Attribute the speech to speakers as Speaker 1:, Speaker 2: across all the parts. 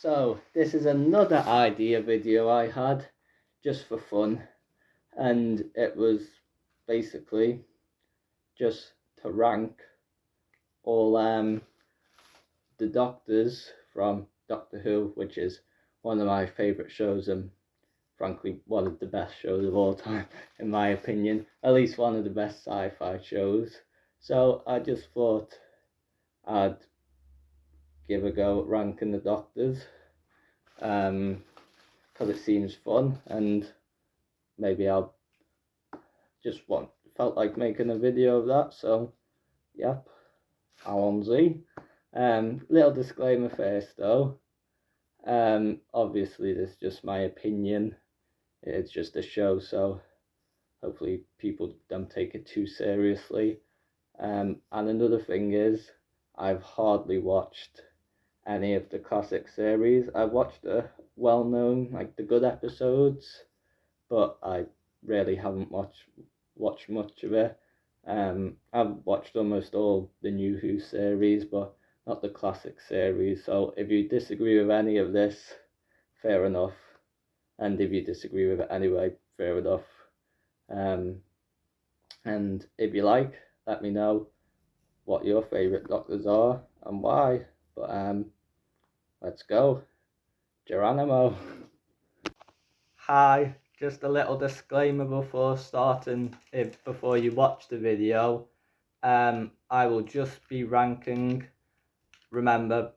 Speaker 1: So this is another idea video I had just for fun, and it was basically just to rank all the doctors from Doctor Who, which is one of my favourite shows and frankly one of the best shows of all time in my opinion, at least one of the best sci-fi shows. So I just thought I'd give a go at ranking the doctors because it seems fun, and maybe I'll felt like making a video of that. So yep, Allons-y. Little disclaimer first though, obviously this is just my opinion, it's just a show, so hopefully people don't take it too seriously. And another thing is, I've hardly watched any of the classic series. I've watched the well-known, like the good episodes, but I really haven't watched much of it. I've watched almost all the new Who series, but not the classic series. So if you disagree with any of this, fair enough. And if you disagree with it anyway, fair enough. And if you like, let me know what your favourite doctors are and why. But let's go. Geronimo. Hi, just a little disclaimer before starting, before you watch the video. I will just be ranking. Remember,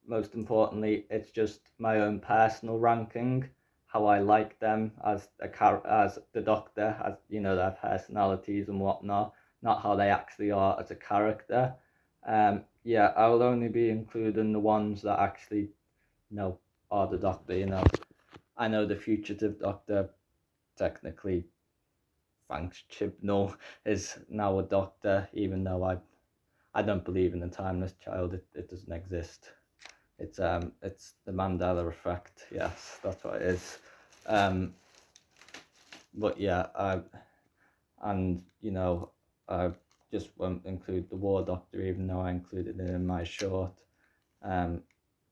Speaker 1: most importantly, it's just my own personal ranking, how I like them as the Doctor, as you know, their personalities and whatnot, not how they actually are as a character. Yeah, I will only be including the ones that actually, are the Doctor. I know the fugitive Doctor, technically, Frank Chibnall, is now a Doctor, even though I don't believe in the timeless child. It doesn't exist. It's the Mandela effect. Yes, that's what it is. But yeah, I just won't include the War Doctor, even though I included it in my short,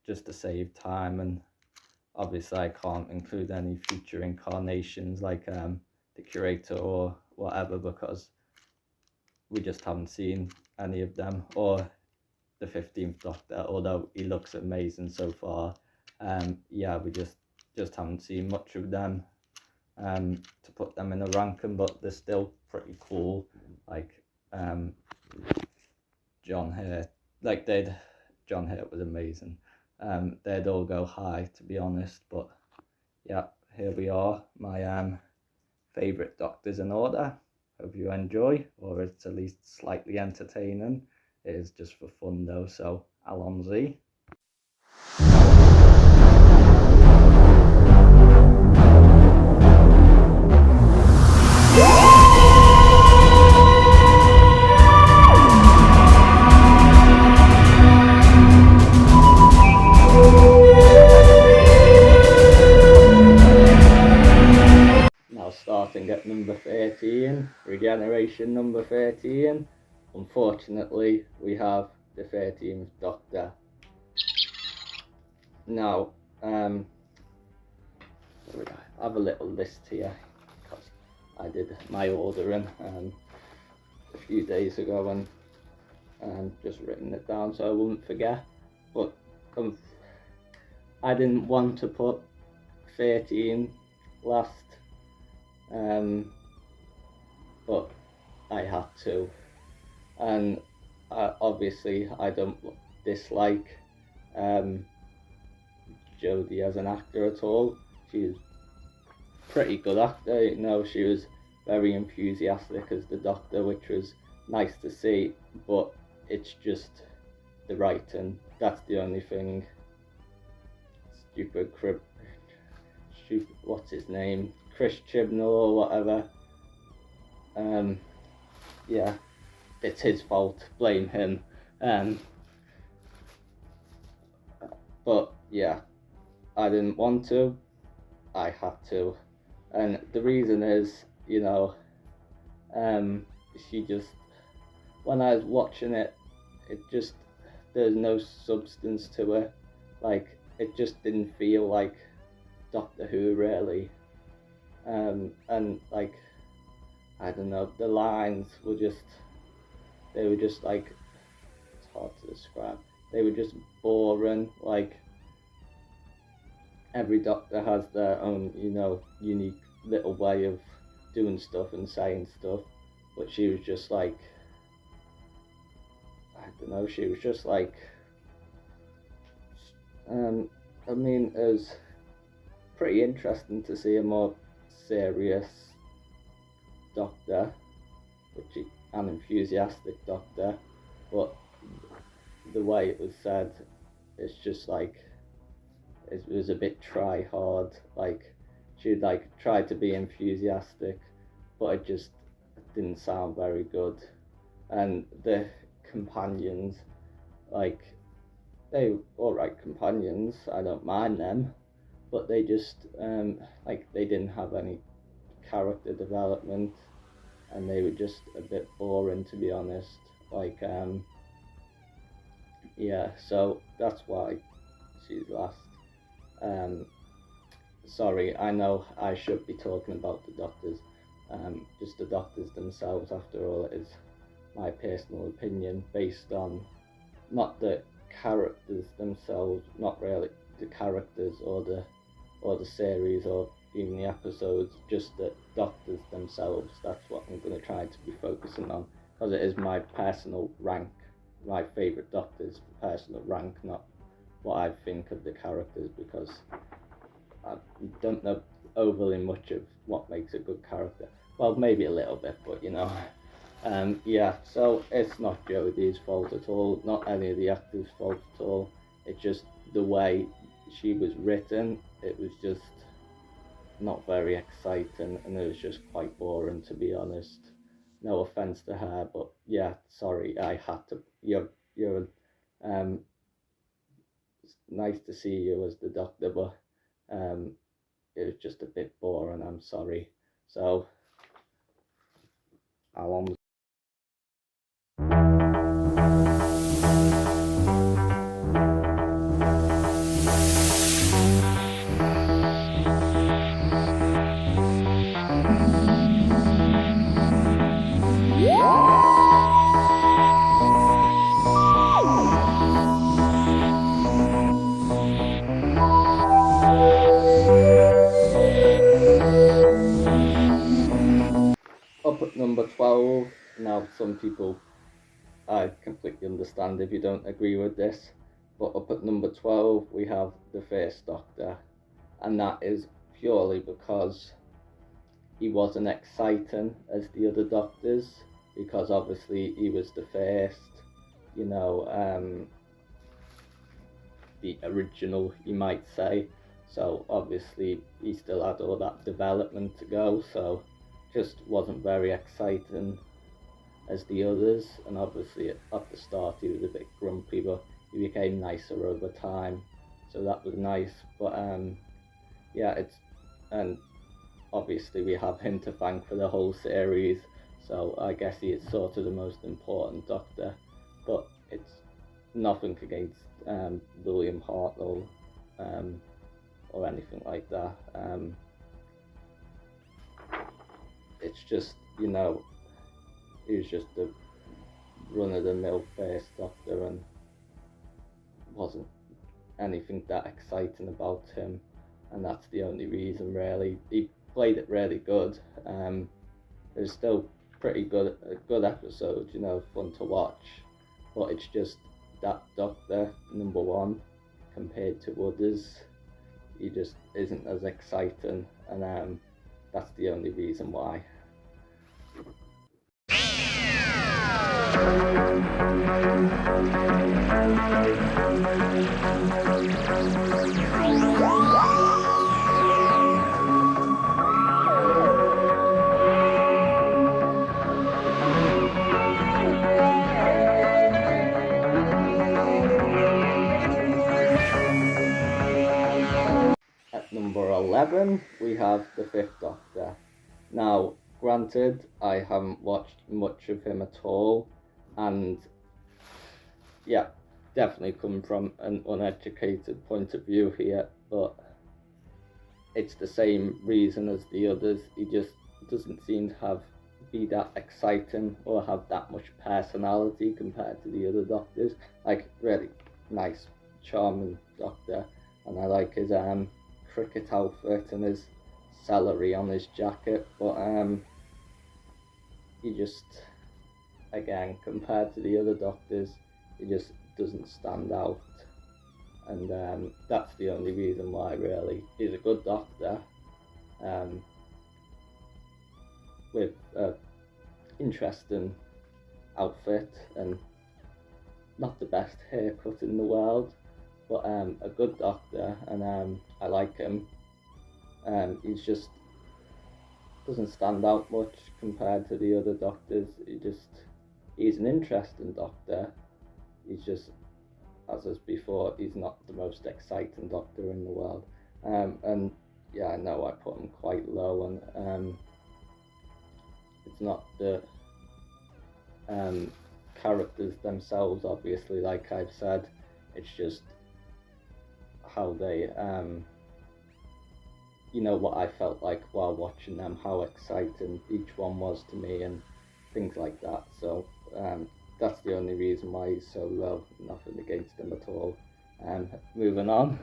Speaker 1: just to save time. And obviously I can't include any future incarnations like the Curator or whatever, because we just haven't seen any of them, or the 15th Doctor, although he looks amazing so far. Yeah, we just haven't seen much of them to put them in a ranking, but they're still pretty cool. Like John Hurt, John Hurt was amazing. They'd all go high, to be honest, but yeah, here we are, my favourite Doctors in order. Hope you enjoy, or it's at least slightly entertaining. It is just for fun though, so Allons-y. Now starting at number 13, Regeneration number 13. Unfortunately, we have the 13th Doctor. Now, I have a little list here because I did my ordering a few days ago and just written it down so I wouldn't forget. But I didn't want to put 13 last, but I had to. And obviously I don't dislike Jodie as an actor at all. She's a pretty good actor. She was very enthusiastic as the Doctor, which was nice to see, but it's just the writing. That's the only thing. Stupid, what's his name? Chris Chibnall or whatever. Yeah, it's his fault. Blame him. But yeah, I didn't want to. I had to, and the reason is, she just, when I was watching it, there's no substance to it. Like, it just didn't feel like Doctor Who really. And like, I don't know, the lines were just, they were just like, it's hard to describe. They were just boring. Like, every Doctor has their own, unique little way of doing stuff and saying stuff, but she was just like, I don't know, she was just like, I mean, it was pretty interesting to see a more serious Doctor, an enthusiastic Doctor, but the way it was said, it's just like, it was a bit try hard. Like, she'd like try to be enthusiastic, but it just didn't sound very good. And the companions, like, they alright companions, I don't mind them, but they just like, they didn't have any character development, and they were just a bit boring, to be honest. Like, yeah, so that's why she's last. Sorry, I know I should be talking about the Doctors, just the Doctors themselves. After all, it is my personal opinion based on not the characters themselves, not really the characters or the series or even the episodes, just the Doctors themselves. That's what I'm going to try to be focusing on, because it is my personal rank, my favourite Doctor's personal rank, not what I think of the characters, because I don't know overly much of what makes a good character. Well, maybe a little bit, but yeah, so it's not Jodie's fault at all, not any of the actors' fault at all. It's just the way she was written, it was just not very exciting, and it was just quite boring, to be honest. No offense to her, but yeah, sorry, I had to. You're it's nice to see you as the Doctor, but it was just a bit boring. I'm sorry. So I'll almost. Up at number 12, now some people, I completely understand if you don't agree with this, but up at number 12 we have the First Doctor, and that is purely because he wasn't exciting as the other Doctors, because obviously he was the first, the original, you might say, so obviously he still had all that development to go, so just wasn't very exciting as the others. And obviously at the start he was a bit grumpy, but he became nicer over time, so that was nice. But yeah, and obviously we have him to thank for the whole series, so I guess he is sort of the most important Doctor. But it's nothing against William Hartnell or anything like that. It's just, he was just a run-of-the-mill First Doctor, and wasn't anything that exciting about him, and that's the only reason really. He played it really good. It's still pretty good, a good episode, fun to watch, but it's just that Doctor, number one, compared to others, he just isn't as exciting, and that's the only reason why. At number 11, we have the Fifth Doctor. Now, granted, I haven't watched much of him at all, and yeah, definitely come from an uneducated point of view here, but it's the same reason as the others. He just doesn't seem to be that exciting or have that much personality compared to the other doctors. Like, really nice, charming doctor, and I like his cricket outfit and his celery on his jacket, but he just, again, compared to the other doctors, he just doesn't stand out. And that's the only reason why, really. He's a good doctor, with an interesting outfit and not the best haircut in the world, but a good doctor, and I like him. He's just doesn't stand out much compared to the other doctors. He's an interesting doctor. He's just, as is before, he's not the most exciting doctor in the world. And yeah, I know I put him quite low, and it's not the characters themselves, obviously, like I've said. It's just how they, what I felt like while watching them, how exciting each one was to me, and things like that. So that's the only reason why he's so low. Nothing against him at all. Moving on.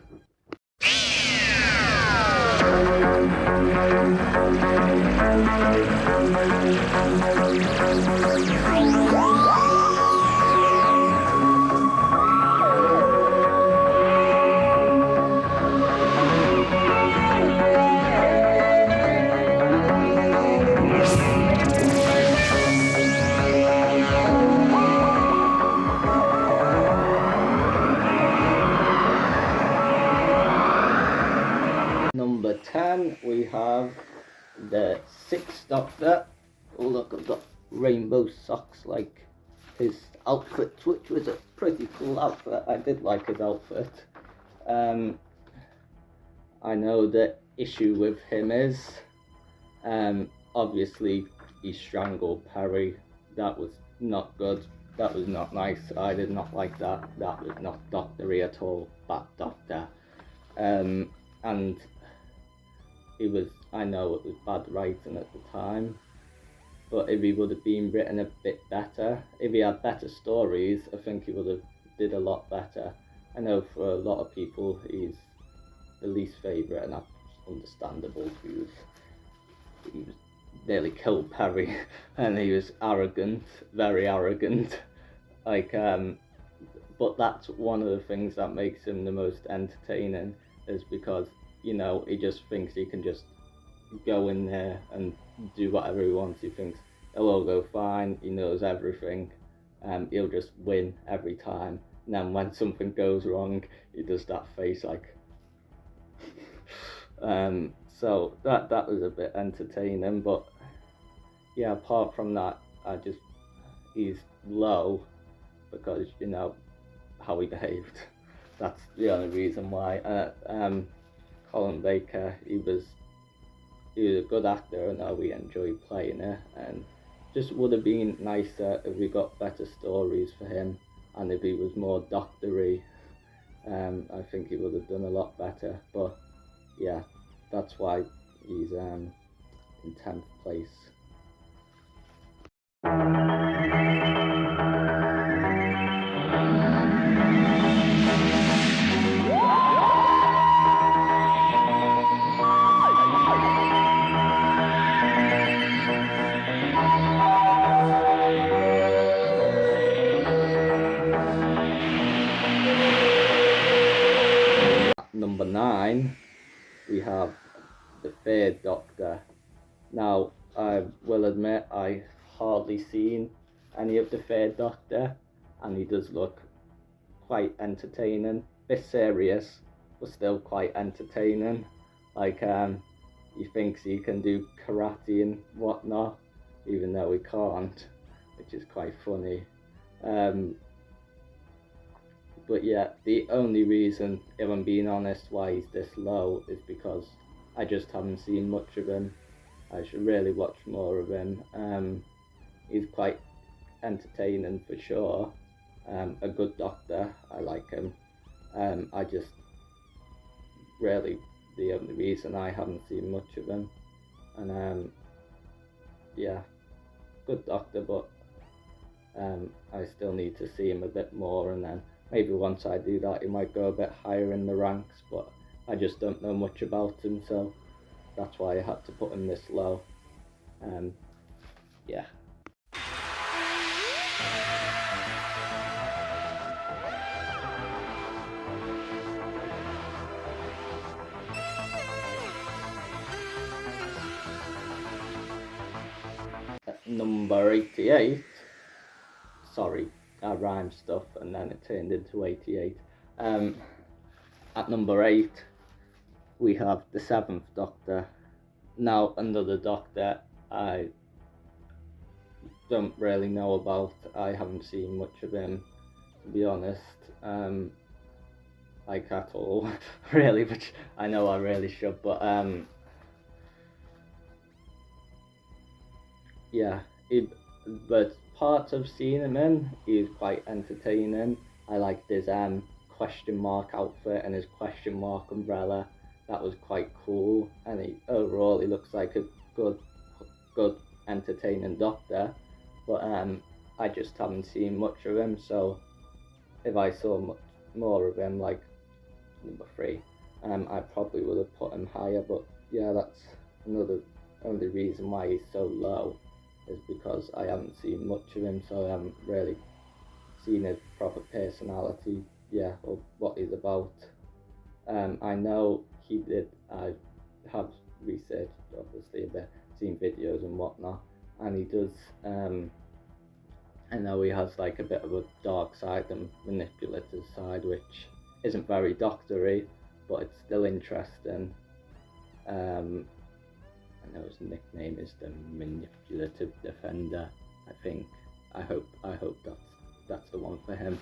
Speaker 1: Number 10, we have the Sixth Doctor. Oh look, I've got rainbow socks like his outfit, which was a pretty cool outfit. I did like his outfit. I know the issue with him is, obviously he strangled Perry. That was not good. That was not nice. I did not like that. That was not doctory at all. Bad doctor. And I know it was bad writing at the time, but if he would have been written a bit better, if he had better stories, I think he would have did a lot better. I know for a lot of people he's the least favourite, and that's understandable. He was nearly killed Perry, and he was arrogant, very arrogant. But that's one of the things that makes him the most entertaining, is because he just thinks he can just go in there and do whatever he wants. He thinks it'll all go fine, he knows everything, he'll just win every time. And then when something goes wrong, he does that face like so that was a bit entertaining. But yeah, apart from that, he's low because how he behaved. That's the only reason why. Colin Baker, he was a good actor, and how we enjoyed playing it, and just would have been nicer if we got better stories for him, and if he was more doctory. I think he would have done a lot better. But yeah, that's why he's in 10th place. Number 9, we have the Third Doctor. Now, I will admit I've hardly seen any of the Third Doctor, and he does look quite entertaining. Bit serious, but still quite entertaining. He thinks he can do karate and whatnot, even though he can't, which is quite funny. But yeah, the only reason, if I'm being honest, why he's this low is because I just haven't seen much of him. I should really watch more of him. He's quite entertaining for sure. a good doctor. I like him. I just really, the only reason I haven't seen much of him. And yeah, good doctor, but I still need to see him a bit more, and then maybe once I do that, he might go a bit higher in the ranks, but I just don't know much about him, so that's why I had to put him this low. Yeah. At number 88, sorry, I rhymed stuff and then it turned into 88. At number 8, we have the 7th Doctor. Now, another Doctor I don't really know about. I haven't seen much of him, to be honest, like at all, really, which I know I really should, but yeah, but parts I've seen him in, he's quite entertaining. I liked his question mark outfit and his question mark umbrella. That was quite cool, and overall he looks like a good entertaining Doctor. But I just haven't seen much of him, so if I saw much more of him, like number 3, I probably would have put him higher. But yeah, that's only reason why he's so low, is because I haven't seen much of him, so I haven't really seen his proper personality, or what he's about. I know I have researched obviously a bit, seen videos and whatnot, and he does, I know he has like a bit of a dark side and manipulative side, which isn't very doctory, but it's still interesting. I know his nickname is the Manipulative Defender, I think. I hope that's the one for him.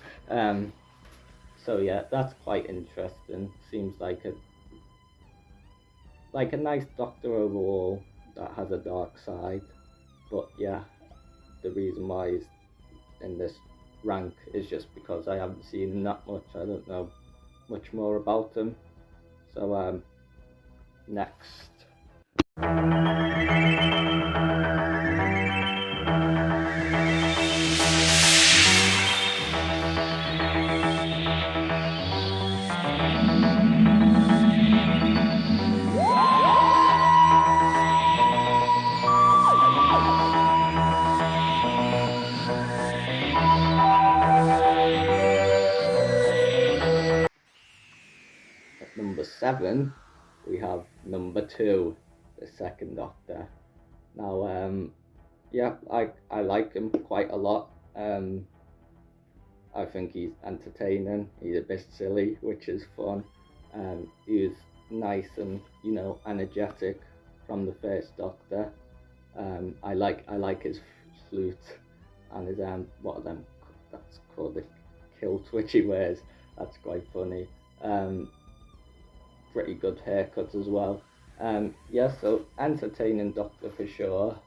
Speaker 1: So yeah, that's quite interesting. Seems like a nice Doctor overall that has a dark side. But yeah, the reason why he's in this rank is just because I haven't seen him that much. I don't know much more about him. So next. At number 7, we have number 2, the 2nd Doctor. Now, yeah, I like him quite a lot. I think he's entertaining. He's a bit silly, which is fun. He was nice and energetic from the 1st Doctor. I like his flute and his what are them? That's called the kilt which he wears. That's quite funny. Pretty good haircut as well. Yeah, so entertaining Doctor for sure.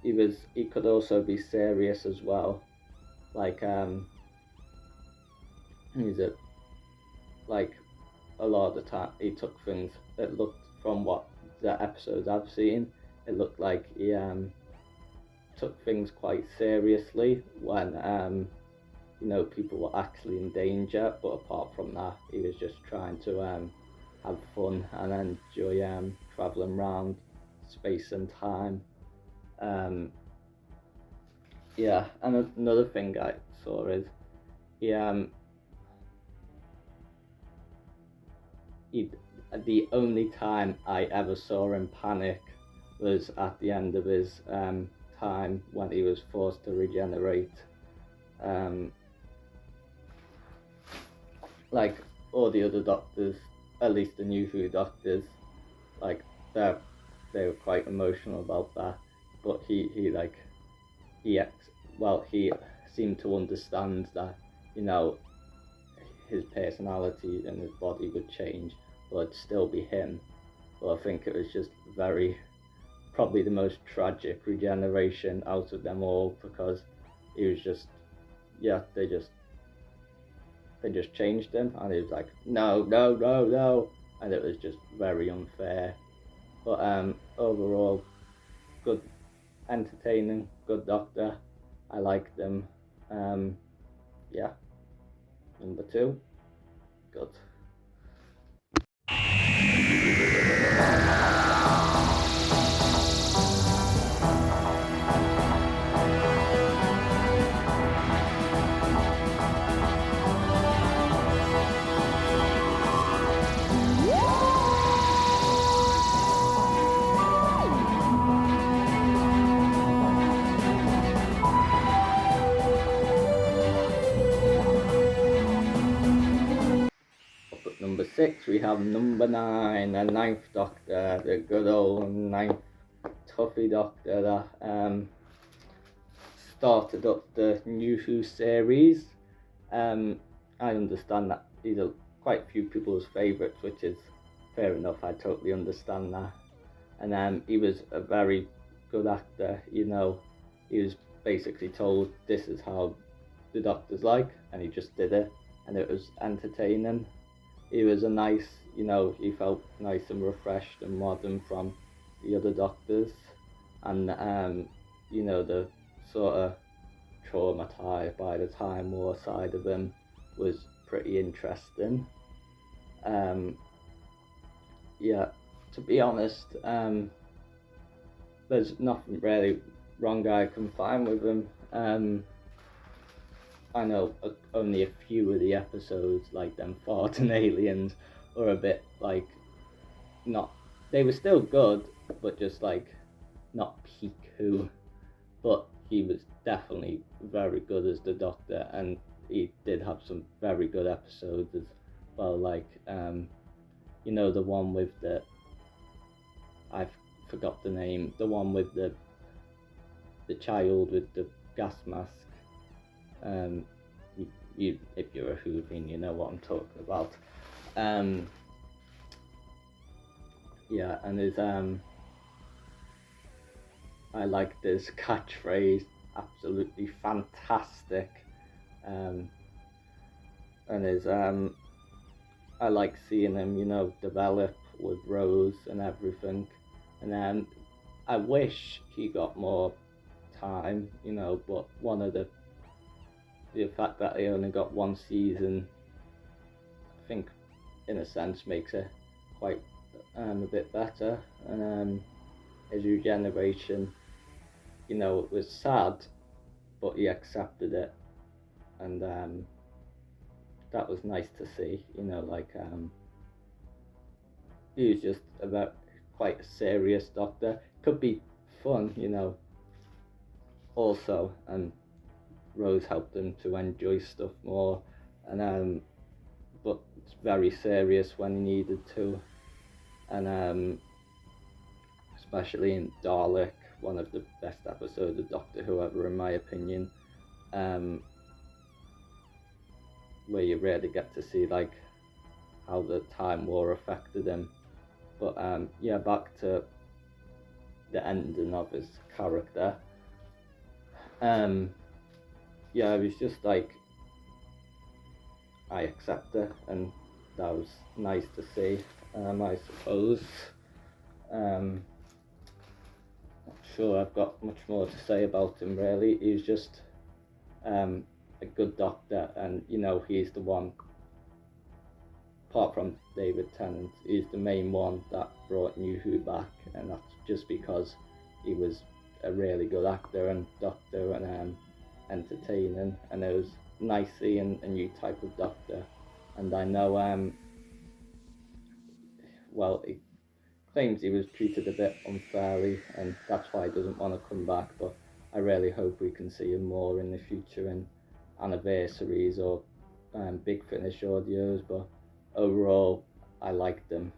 Speaker 1: He could also be serious as well. Like he's a lot of the time he took things that looked, from what the episodes I've seen, it looked like he took things quite seriously when people were actually in danger. But apart from that, he was just trying to have fun and enjoy traveling around space and time. Yeah, and another thing I saw is the only time I ever saw him panic was at the end of his time when he was forced to regenerate. Like all the other Doctors, at least the New Who Doctors, like they were quite emotional about that. But he seemed to understand that his personality and his body would change, but it'd still be him. But I think it was just probably the most tragic regeneration out of them all, because he was just yeah, they just changed him, and he was like, no, no, no, no, and it was just very unfair. But overall, good, entertaining, good Doctor. I liked him. Yeah, number 2, good. Up at number 6, we have number 9, the 9th Doctor, the good old 9th Tuffy Doctor that started up the New Who series. I understand that these are quite a few people's favourites, which is fair enough. I totally understand that. And he was a very good actor. You know, he was basically told this is how the Doctor's like, and he just did it, and it was entertaining. He was a nice, you know, he felt nice and refreshed and modern from the other Doctors, and you know, the sort of traumatized by the Time War side of him was pretty interesting. Yeah, to be honest, there's nothing really wrong I can find with him. I know only a few of the episodes, like them farting aliens, were a bit like not. They were still good, but just like not peak Who. But he was definitely very good as the Doctor, and he did have some very good episodes as well. Like you know, the one with the, I forgot the name, the one with the child with the gas mask. You if you're a Whovian, you know what I'm talking about. Yeah, and his I liked his catchphrase, absolutely fantastic. And his I like seeing him, you know, develop with Rose and everything. And I wish he got more time, you know, but one of the fact that he only got 1 season, I think, in a sense, makes it quite a bit better. And his regeneration, you know, it was sad, but he accepted it, and that was nice to see. You know, like he was just about quite a serious Doctor. Could be fun, you know, also, and Rose helped him to enjoy stuff more, and but it's very serious when he needed to, and especially in Dalek, one of the best episodes of Doctor Who ever, in my opinion, where you really get to see like how the Time War affected him. But yeah, back to the ending of his character. Yeah, it was just like, I accept it, and that was nice to see, I suppose. Not sure I've got much more to say about him, really. He's just a good Doctor, and you know, he's the one, apart from David Tennant, he's the main one that brought New Who back, and that's just because he was a really good actor and Doctor, and entertaining, and it was nice seeing a new type of Doctor. And I know well, he claims he was treated a bit unfairly, and that's why he doesn't want to come back, but I really hope we can see him more in the future in anniversaries or Big Finish audios. But overall, I liked them.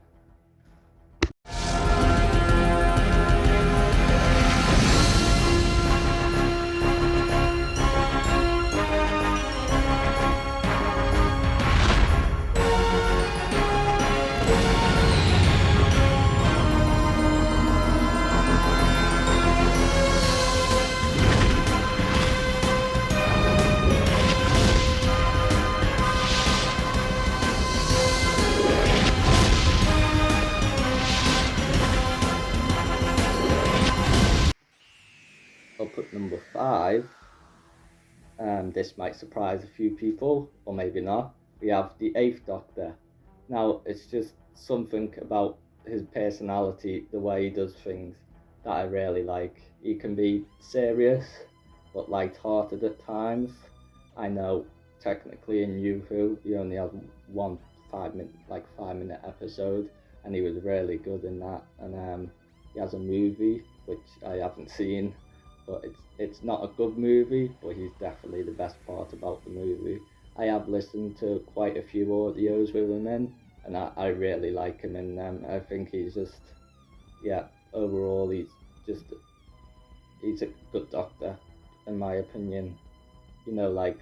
Speaker 1: 5, this might surprise a few people, or maybe not, we have the 8th Doctor. Now, it's just something about his personality, the way he does things, that I really like. He can be serious, but light-hearted at times. I know, technically in New Who, he only had one 5-minute episode, and he was really good in that. And he has a movie, which I haven't seen, but it's not a good movie, but he's definitely the best part about the movie. I have listened to quite a few audios with him in, and I really like him in them. I think he's just, overall he's a good Doctor, in my opinion. You know, like,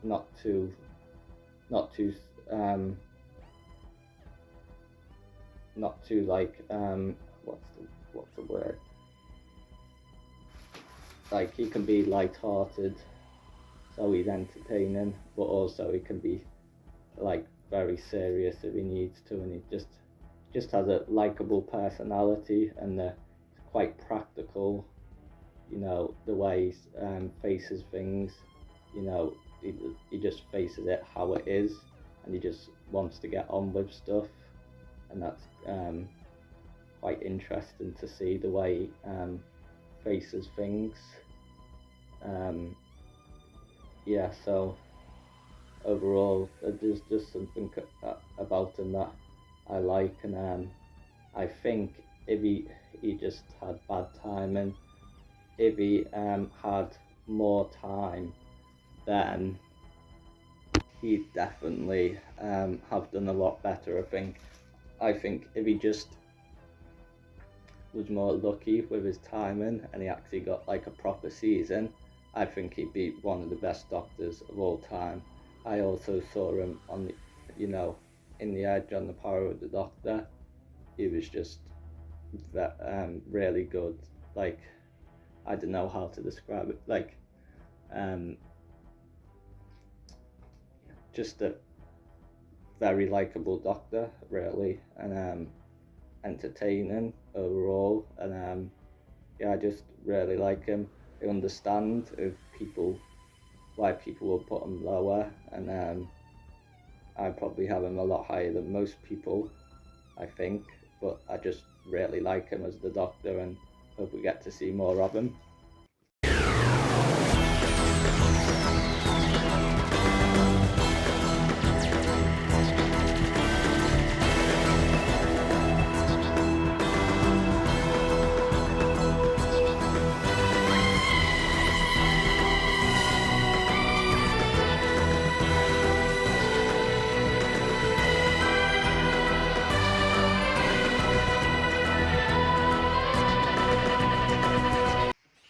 Speaker 1: not too like, what's the word? Like, he can be light-hearted, so he's entertaining, but also he can be like very serious if he needs to, and he just has a likable personality, and quite practical. You know, the way he faces things. You know, he just faces it how it is, and he just wants to get on with stuff, and that's quite interesting to see the way he faces things. So overall, there's just something about him that I like, and I think if he just had bad timing, if he had more time, then he'd definitely have done a lot better. I think if he just was more lucky with his timing and he actually got like a proper season, I think he'd be one of the best Doctors of all time. I also saw him on in The Edge, on The Power of the Doctor. He was just really good. Like, I don't know how to describe it. Like, just a very likable Doctor, really, and entertaining overall. And I just really like him. I understand why people will put him lower, and I probably have him a lot higher than most people, I think, but I just really like him as the Doctor, and hope we get to see more of him.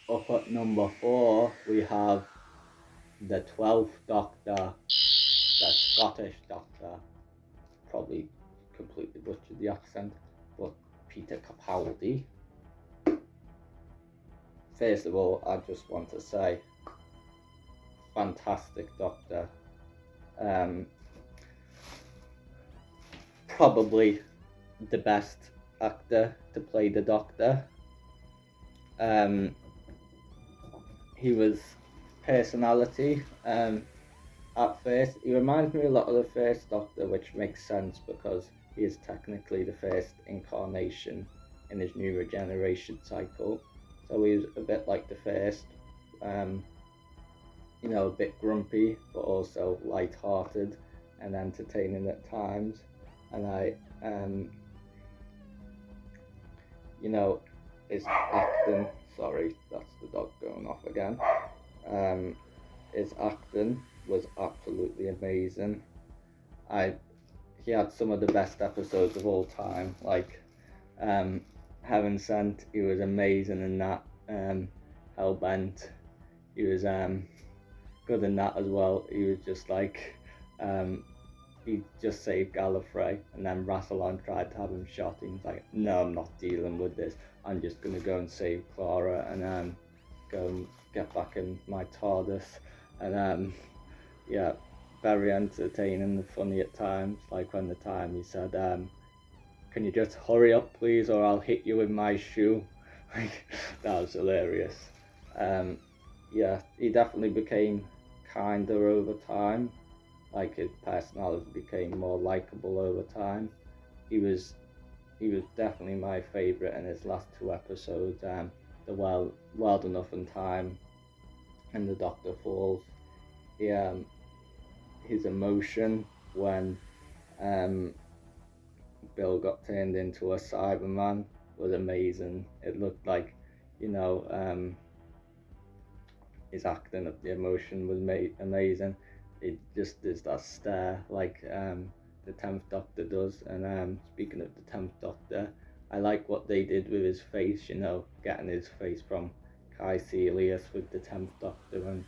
Speaker 1: Up at number 4, we have the 12th Doctor, the Scottish Doctor. Probably completely butchered the accent, but Peter Capaldi. First of all, I just want to say, fantastic Doctor. Probably the best actor to play the Doctor. He was personality. At first, he reminds me a lot of the first Doctor, which makes sense because he is technically the first incarnation in his new regeneration cycle. So he was a bit like the first, a bit grumpy, but also light-hearted and entertaining at times. And his acting, sorry, that's the dog going off again. His acting was absolutely amazing. He had some of the best episodes of all time, like Heaven Sent. He was amazing in that. Hellbent, he was good in that as well. He was just like, he just saved Gallifrey, and then Rassilon tried to have him shot, and he's like, no, I'm not dealing with this. I'm just gonna go and save Clara, and go and get back in my TARDIS. And very entertaining and funny at times, like when the time he said, can you just hurry up please, or I'll hit you with my shoe. Like, that was hilarious. yeah, he definitely became kinder over time. Like his personality became more likable over time. He was he was definitely my favourite in his last two episodes. The Well Enough in Time and the Doctor Falls. He, his emotion when um, Bill got turned into a Cyberman was amazing. It looked like, you know, his acting of the emotion was amazing. It just is that stare like the 10th Doctor does. And speaking of the 10th Doctor, I like what they did with his face, you know, getting his face from Caecilius with the 10th Doctor and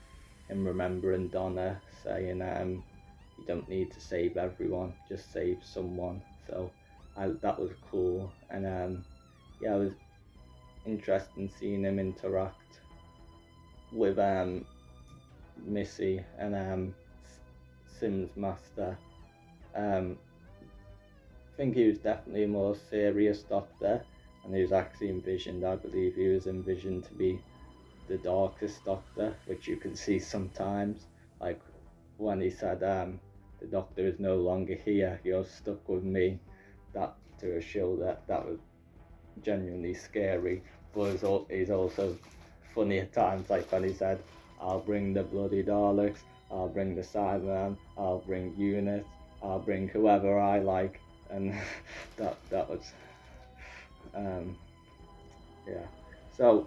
Speaker 1: him remembering Donna saying, you don't need to save everyone, just save someone. So that was cool. And yeah, it was interesting seeing him interact with Missy and Sims Master. I think he was definitely a more serious Doctor, and he was actually envisioned, I believe he was envisioned to be the darkest Doctor, which you can see sometimes, like when he said, the Doctor is no longer here, you're stuck with me. That to show that was genuinely scary, but he's also funny at times, like when he said, I'll bring the bloody Daleks, I'll bring the Cyberman, I'll bring Unit, I'll bring whoever I like. And that was um, yeah, so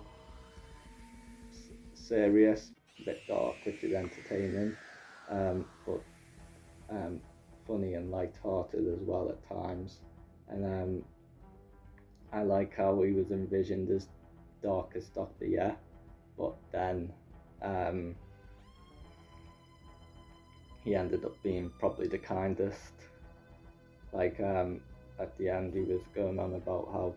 Speaker 1: serious, a bit dark, which is entertaining, but funny and light-hearted as well at times. And I like how he was envisioned as darkest Doctor, yeah, but then he ended up being probably the kindest. Like at the end, he was going on about how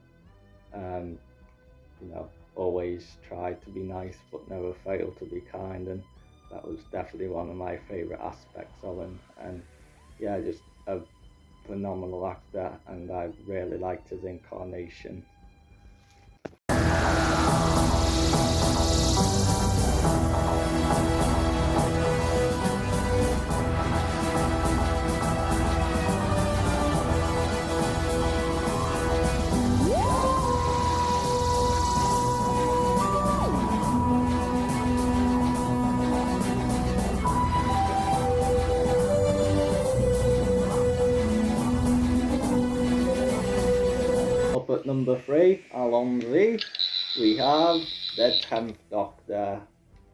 Speaker 1: you know, always try to be nice but never fail to be kind, and that was definitely one of my favourite aspects of him. And yeah, just a phenomenal actor, and I really liked his incarnation. Up at number 3, along we have the 10th Doctor,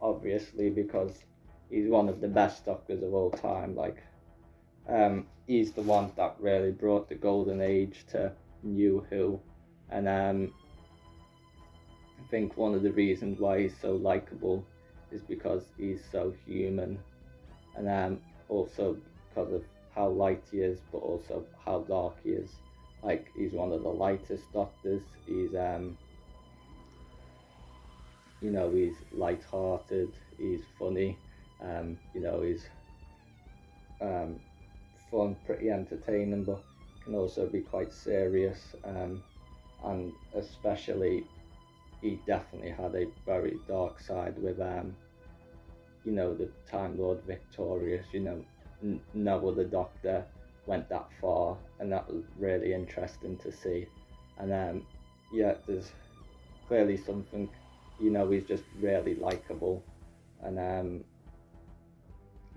Speaker 1: obviously, because he's one of the best Doctors of all time. Like, he's the one that really brought the golden age to New Who, and I think one of the reasons why he's so likable is because he's so human, and also because of how light he is, but also how dark he is. Like, he's one of the lightest Doctors. He's you know, he's light-hearted, he's funny, you know, he's fun, pretty entertaining, but can also be quite serious, and especially he definitely had a very dark side with you know, the Time Lord Victorious. You know, no other Doctor went that far, and that was really interesting to see. And yeah, there's clearly something, you know, he's just really likable, and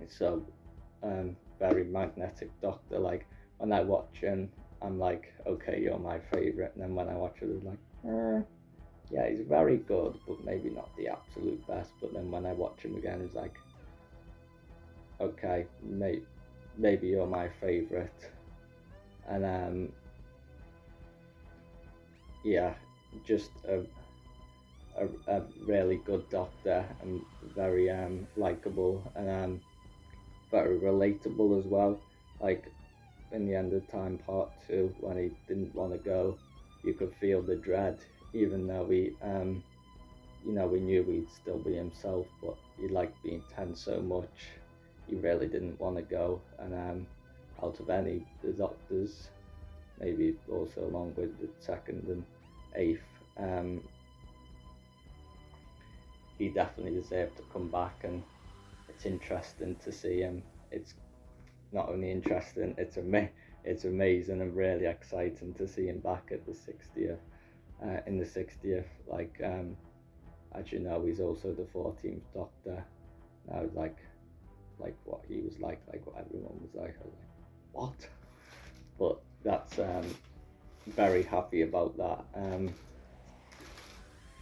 Speaker 1: so very magnetic Doctor. Like, when I watch him, I'm like, okay, you're my favourite, and then when I watch it, it's like, yeah, he's very good, but maybe not the absolute best. But then when I watch him again, it's like, okay, maybe you're my favourite. And yeah, just a really good Doctor, and very likable, and very relatable as well. Like, in the End of Time Part 2, when he didn't want to go, you could feel the dread, even though he you know, we knew he'd still be himself, but he liked being 10 so much, he really didn't want to go. And out of any the Doctors, maybe also along with the 2nd and 8th, he definitely deserved to come back, and it's interesting to see him. It's not only interesting, it's amazing and really exciting to see him back at the 60th, in the 60th. Like, as you know, he's also the 14th Doctor. Now, like what he was like what everyone was like, I was like, what? But that's very happy about that.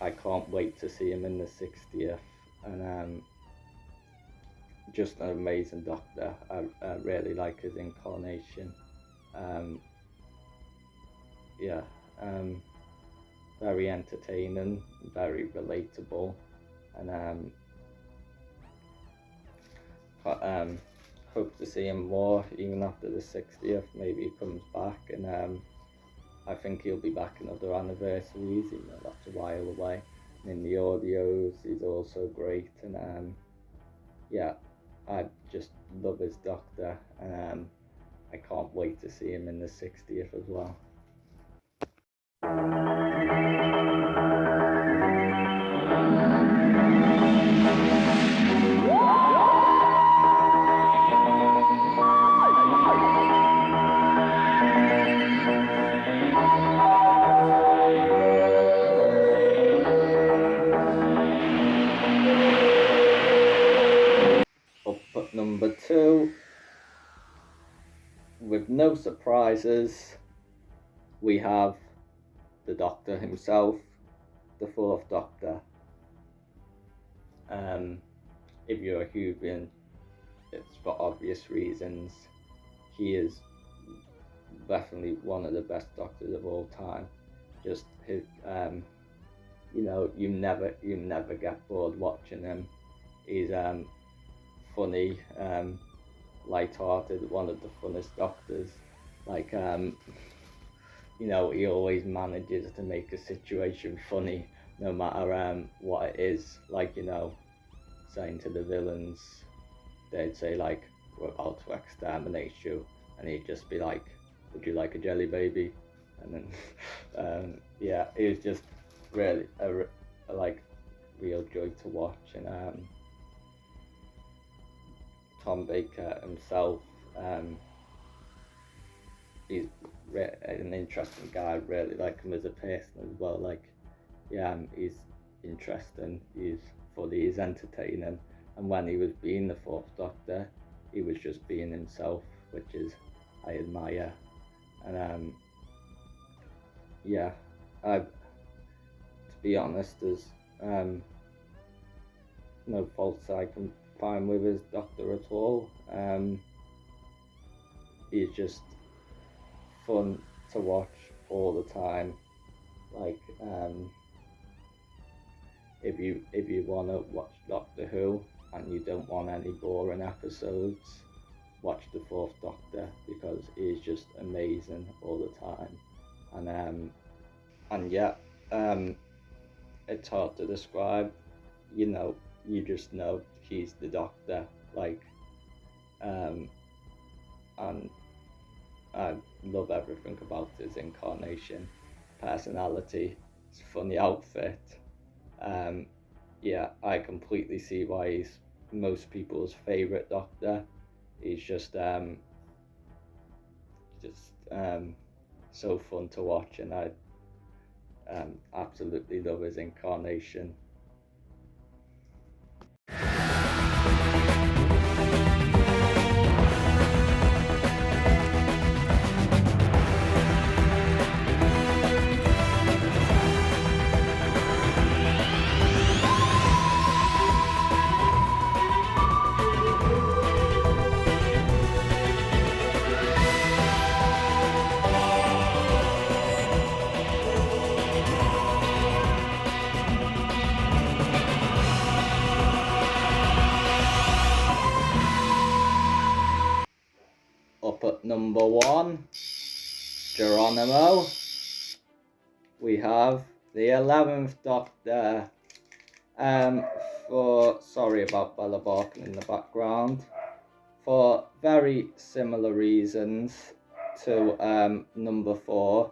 Speaker 1: I can't wait to see him in the 60th, and just an amazing Doctor. I really like his incarnation. Yeah, very entertaining, very relatable, and hope to see him more even after the 60th. Maybe he comes back, and I think he'll be back in other anniversaries, even though that's a while away. And in the audios, he's also great, and yeah, I just love his Doctor, and I can't wait to see him in the 60th as well. Up at number 2, with no surprises, we have the Doctor himself, the 4th Doctor. If you're a Whovian, it's for obvious reasons. He is definitely one of the best Doctors of all time. Just his, you never get bored watching him. He's funny, light-hearted, one of the funnest Doctors. Like, he always manages to make a situation funny, no matter what it is. Like, saying to the villains, they'd say like, "We're about to exterminate you," and he'd just be like, "Would you like a jelly baby?" And then, yeah, it was just really a real joy to watch. And Tom Baker himself, he's an interesting guy. I really like him as a person as well. Like, yeah, he's interesting, he's funny, he's entertaining, and when he was being the 4th Doctor, he was just being himself, which is I admire. And yeah, to be honest, there's no faults I can find with his Doctor at all. He's just fun to watch all the time. Like, if you want to watch Doctor Who and you don't want any boring episodes, watch the 4th Doctor, because he's just amazing all the time. And yeah, it's hard to describe. You just know he's the Doctor. Like, and I love everything about his incarnation, personality, his funny outfit. Yeah, I completely see why he's most people's favourite Doctor. He's just so fun to watch, and I absolutely love his incarnation. Up at number 1, Geronimo, we have the 11th Doctor. Sorry about Bella barking in the background. For very similar reasons to number 4.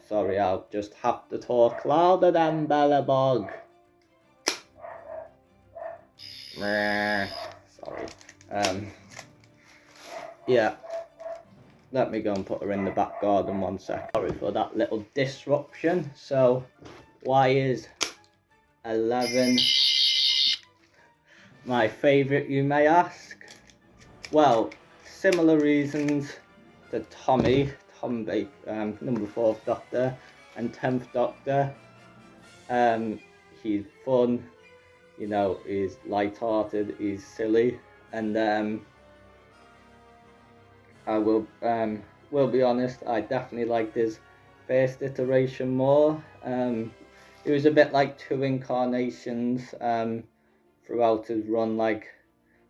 Speaker 1: Sorry, I'll just have to talk louder than Bella Bog. Sorry. Yeah. Let me go and put her in the back garden 1 sec. Sorry for that little disruption. So, why is 11 my favourite, you may ask? Well, similar reasons to Tom Baker, number 4th Doctor and 10th Doctor. He's fun, you know, he's light-hearted, he's silly, and I will be honest, I definitely liked his first iteration more. It was a bit like 2 incarnations throughout his run. Like,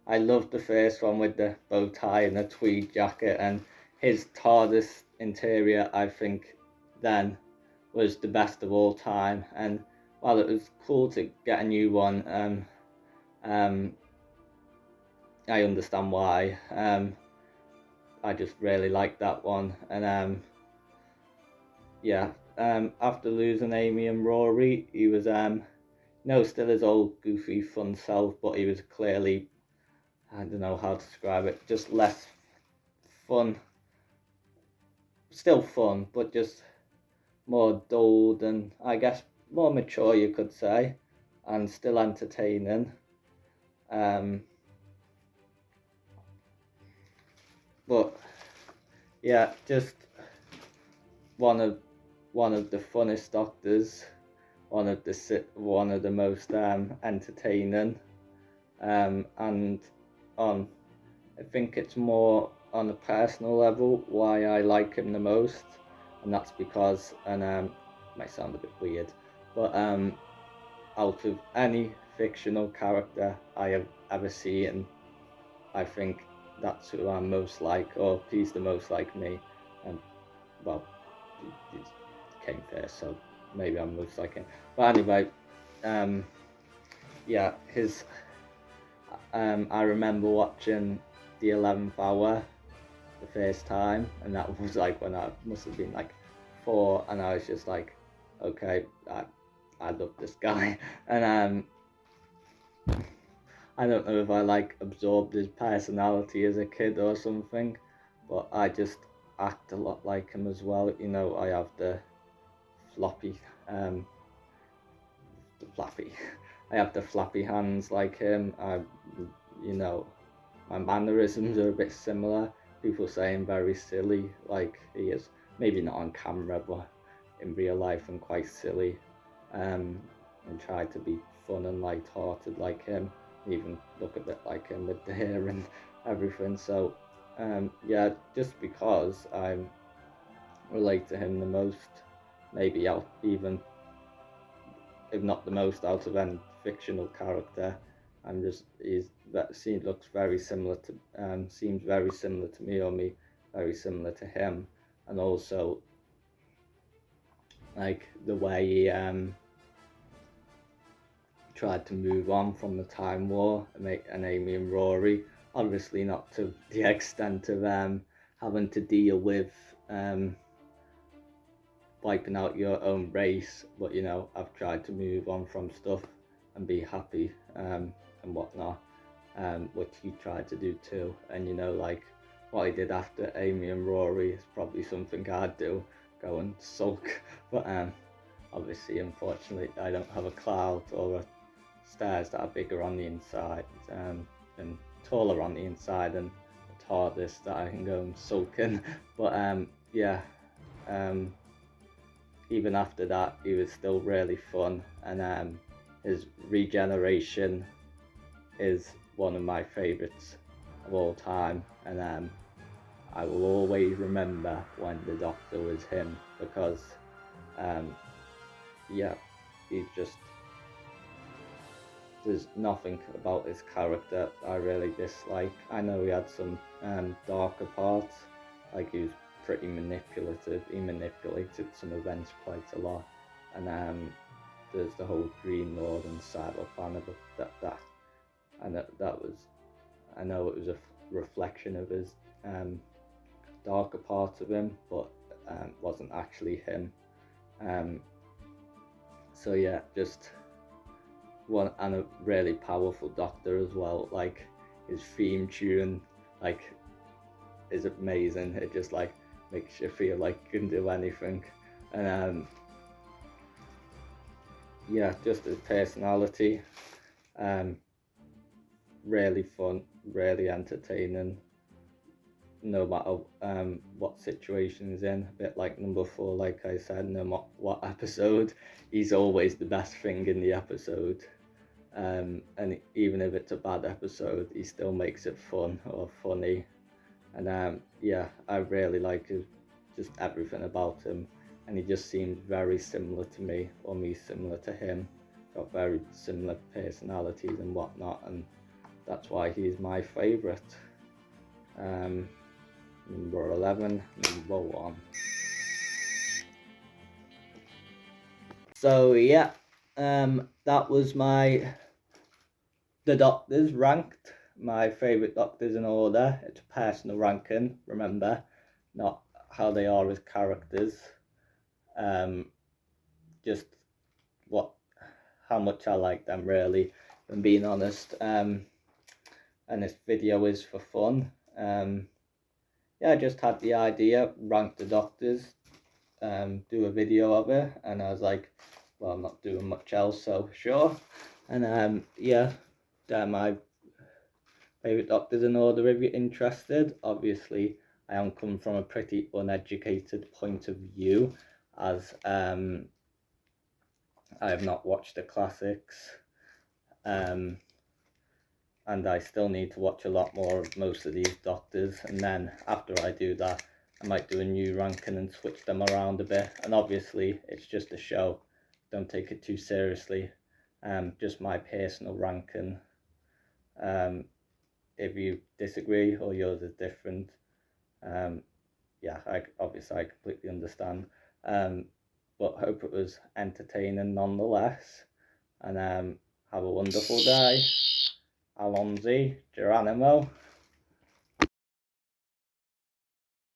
Speaker 1: I loved the first one with the bow tie and the tweed jacket, and his TARDIS interior, I think, then was the best of all time. And while it was cool to get a new one, I understand why. I just really liked that one, and yeah. After losing Amy and Rory, he was no, still his old goofy fun self, but he was clearly, I don't know how to describe it, just less fun. Still fun, but just more dulled and I guess more mature, you could say, and still entertaining. But yeah, just one of the funnest Doctors, one of the most entertaining, and I think it's more on a personal level why I like him the most, and that's because, and might sound a bit weird, but out of any fictional character I have ever seen, I think that's who I'm most like, or he's the most like me. And well, he came first, so maybe I'm most like him. But anyway, yeah, his I remember watching the 11th Hour the first time, and that was like when I must have been like 4, and I was just like, okay, I love this guy. And I don't know if I like absorbed his personality as a kid or something, but I just act a lot like him as well. You know, I have the floppy, I have the flappy hands like him. You know, my mannerisms are a bit similar. People say I'm very silly, like he is. Maybe not on camera, but in real life I'm quite silly. And try to be fun and light-hearted like him. Even look a bit like him with the hair and everything. So, yeah, just because I relate to him the most, maybe out even if not the most out of any fictional character. I'm just looks very similar to seems very similar to me, or me very similar to him, and also like the way he tried to move on from the Time War and make an Amy and Rory. Obviously not to the extent of having to deal with wiping out your own race, but you know, I've tried to move on from stuff and be happy and whatnot, which he tried to do too. And you know, like what he did after Amy and Rory is probably something I'd do, go and sulk. But obviously, unfortunately, I don't have a cloud or stairs that are bigger on the inside and taller on the inside and a TARDIS that I can go and sulk in. But yeah, even after that, he was still really fun, and his regeneration is one of my favourites of all time, and I will always remember when the Doctor was him, because yeah, he's just, there's nothing about his character I really dislike. I know he had some darker parts, like he was pretty manipulative. He manipulated some events quite a lot, and there's the whole Green Lord and Cyber Planet, but that was, I know it was a reflection of his darker parts of him, but wasn't actually him. So yeah, just one, and a really powerful Doctor as well. Like his theme tune, like, is amazing. It just like makes you feel like you can do anything. And yeah, just his personality, really fun, really entertaining, no matter what situation he's in. A bit like number 4, like I said, no matter what episode, he's always the best thing in the episode. And even if it's a bad episode, he still makes it fun or funny. And yeah, I really like just everything about him, and he just seems very similar to me, or me similar to him. Got very similar personalities and whatnot, and that's why he's my favourite. Number 11, number 1. So yeah, that was the Doctors ranked, my favourite Doctors in order. It's a personal ranking, remember, not how they are as characters. Just how much I like them, really, if I'm being honest. And this video is for fun. Yeah, I just had the idea, rank the Doctors, do a video of it, and I was like, well, I'm not doing much else, so sure. And yeah, they're my favourite Doctors in order if you're interested. Obviously, I am coming from a pretty uneducated point of view, as I have not watched the classics, and I still need to watch a lot more of most of these Doctors, and then after I do that, I might do a new ranking and switch them around a bit. And obviously, it's just a show, don't take it too seriously. Just my personal ranking. If you disagree or yours is different, yeah, I completely understand. But hope it was entertaining nonetheless. And have a wonderful day. Alonzi, Geronimo.